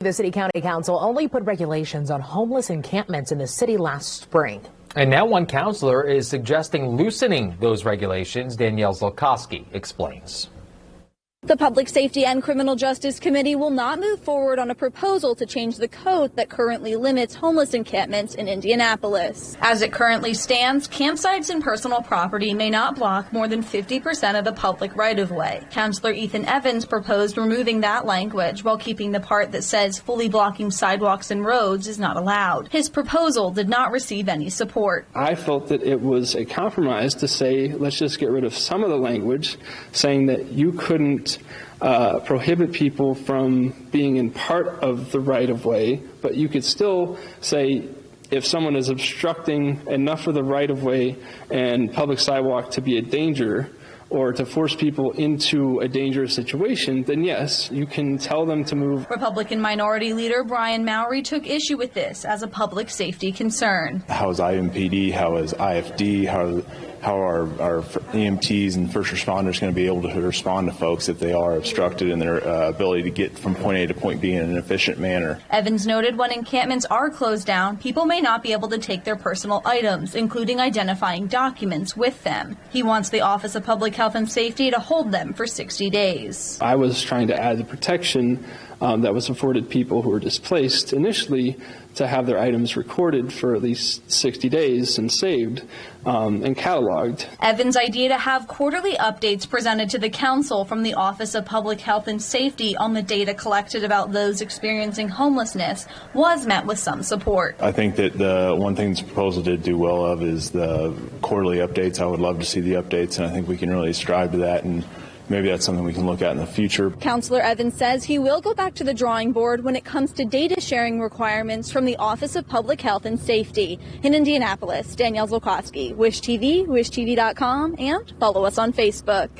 The City County Council only put regulations on homeless encampments in the city last spring. And now one counselor is suggesting loosening those regulations. Danielle Zolkowski explains. The Public Safety and Criminal Justice Committee will not move forward on a proposal to change the code that currently limits homeless encampments in Indianapolis. As it currently stands, campsites and personal property may not block more than 50% of the public right-of-way. Councilor Ethan Evans proposed removing that language while keeping the part that says fully blocking sidewalks and roads is not allowed. His proposal did not receive any support. I felt that it was a compromise to say, let's just get rid of some of the language, saying that you couldn't prohibit people from being in part of the right-of-way, but you could still say if someone is obstructing enough of the right-of-way and public sidewalk to be a danger or to force people into a dangerous situation, then yes, you can tell them to move. Republican Minority Leader Brian Mowry took issue with this as a public safety concern. How is IMPD, how is IFD, how are our EMTs and first responders going to be able to respond to folks if they are obstructed in their ability to get from point A to point B in an efficient manner? Evans noted when encampments are closed down, people may not be able to take their personal items, including identifying documents, with them. He wants the Office of Public Health and Safety to hold them for 60 days. I was trying to add the protection that was afforded people who were displaced initially to have their items recorded for at least 60 days and saved and cataloged. Evans' idea to have quarterly updates presented to the council from the Office of Public Health and Safety on the data collected about those experiencing homelessness was met with some support. I think that the one thing this proposal did do well of is the quarterly updates. I would love to see the updates, and I think we can really strive to that, and maybe that's something we can look at in the future. Councilor Evans says he will go back to the drawing board when it comes to data sharing requirements from the Office of Public Health and Safety. In Indianapolis, Danielle Zolkowski, WishTV, wishtv.com, and follow us on Facebook.